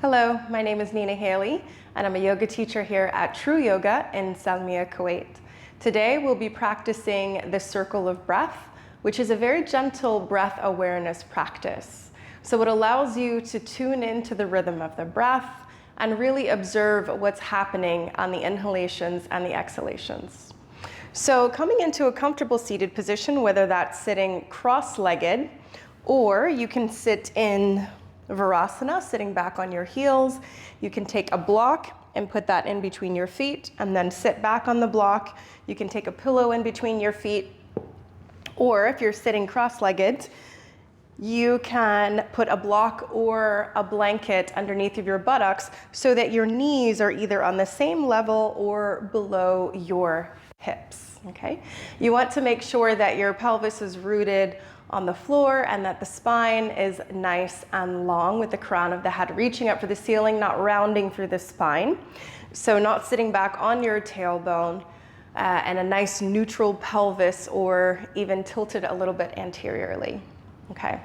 Hello, my name is Nina Haley, and I'm a yoga teacher here at Tru Yoga in Salmiya, Kuwait. Today we'll be practicing the circle of breath, which is a very gentle breath awareness practice. So it allows you to tune into the rhythm of the breath and really observe what's happening on the inhalations and the exhalations. So coming into a comfortable seated position, whether that's sitting cross-legged, or you can sit in Virasana, sitting back on your heels. You can take a block and put that in between your feet and then sit back on the block. You can take a pillow in between your feet, or if you're sitting cross-legged, you can put a block or a blanket underneath of your buttocks so that your knees are either on the same level or below your hips, okay? You want to make sure that your pelvis is rooted on the floor and that the spine is nice and long with the crown of the head reaching up for the ceiling, not rounding through the spine. So not sitting back on your tailbone and a nice neutral pelvis or even tilted a little bit anteriorly, okay?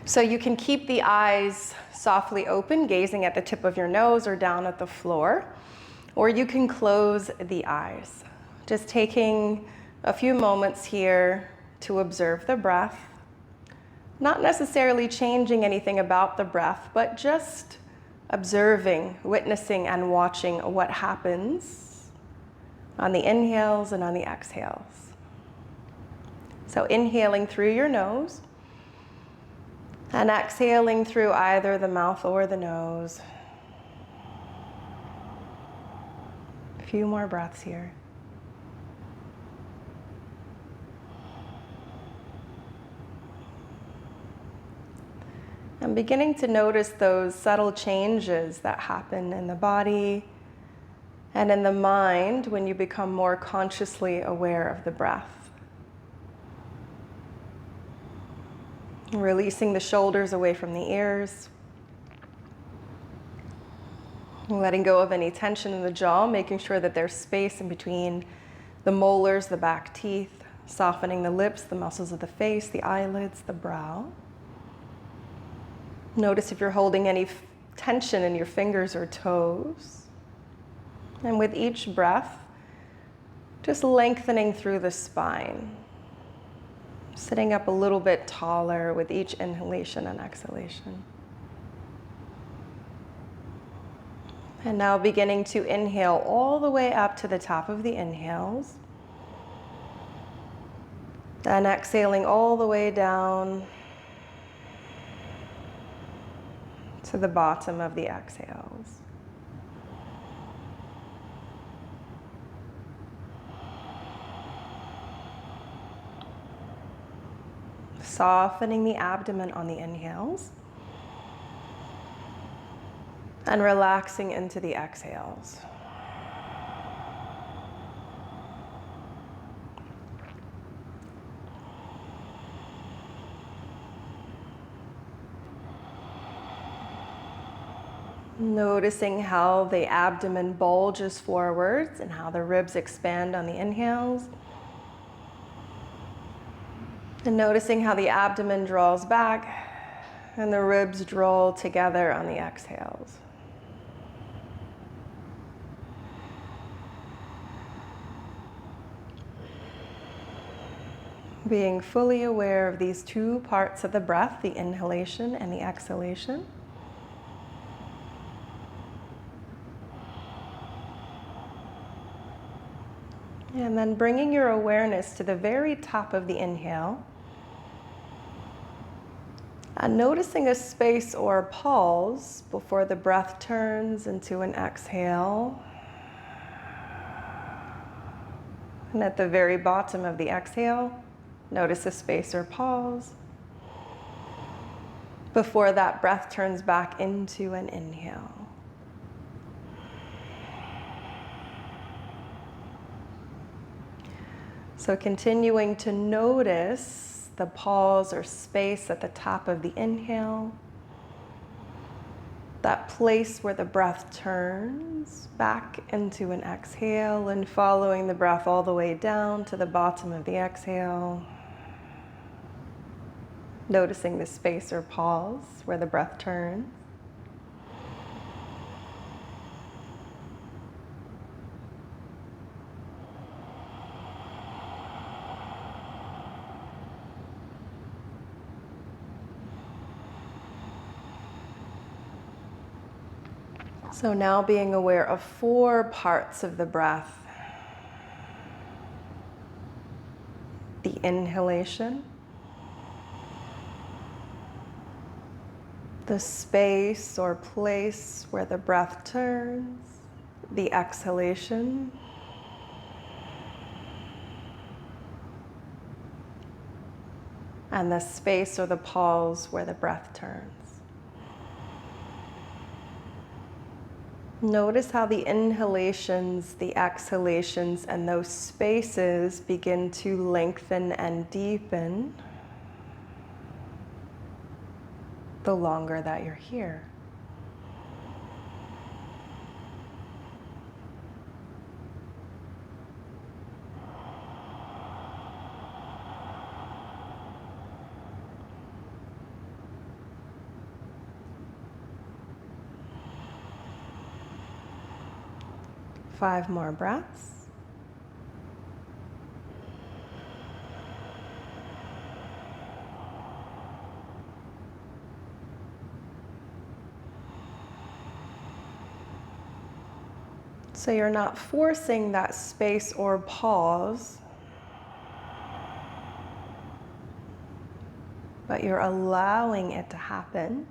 So you can keep the eyes softly open, gazing at the tip of your nose or down at the floor, or you can close the eyes. Just taking a few moments here to observe the breath, not necessarily changing anything about the breath, but just observing, witnessing, and watching what happens on the inhales and on the exhales. So inhaling through your nose and exhaling through either the mouth or the nose. A few more breaths here. I'm beginning to notice those subtle changes that happen in the body and in the mind when you become more consciously aware of the breath. Releasing the shoulders away from the ears. Letting go of any tension in the jaw, making sure that there's space in between the molars, the back teeth, softening the lips, the muscles of the face, the eyelids, the brow. Notice if you're holding any tension in your fingers or toes. And with each breath, just lengthening through the spine. Sitting up a little bit taller with each inhalation and exhalation. And now beginning to inhale all the way up to the top of the inhales. And exhaling all the way down to the bottom of the exhales. Softening the abdomen on the inhales and relaxing into the exhales. Noticing how the abdomen bulges forwards and how the ribs expand on the inhales. And noticing how the abdomen draws back and the ribs draw together on the exhales. Being fully aware of these two parts of the breath, the inhalation and the exhalation. And then bringing your awareness to the very top of the inhale. And noticing a space or pause before the breath turns into an exhale. And at the very bottom of the exhale, notice a space or pause before that breath turns back into an inhale. So continuing to notice the pause or space at the top of the inhale, that place where the breath turns back into an exhale, and following the breath all the way down to the bottom of the exhale. Noticing the space or pause where the breath turns. So now being aware of 4 parts of the breath. The inhalation, the space or place where the breath turns, the exhalation, and the space or the pause where the breath turns. Notice how the inhalations, the exhalations, and those spaces begin to lengthen and deepen the longer that you're here. Five more breaths. So you're not forcing that space or pause, but you're allowing it to happen.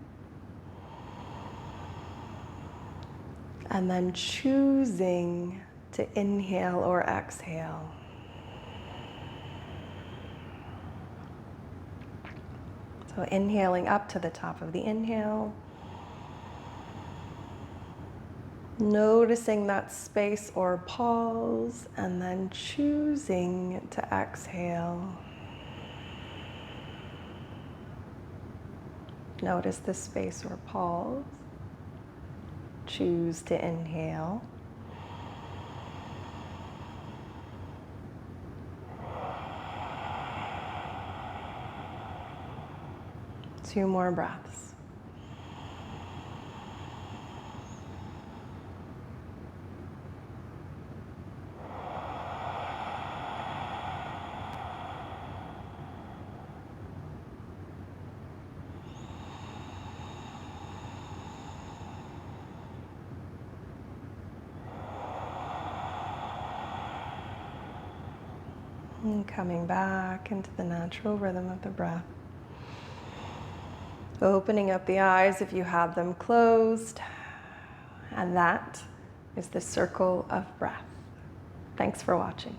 And then choosing to inhale or exhale. So inhaling up to the top of the inhale. Noticing that space or pause, and then choosing to exhale. Notice the space or pause. Choose to inhale. Two more breaths. And coming back into the natural rhythm of the breath. Opening up the eyes if you have them closed. And that is the circle of breath. Thanks for watching.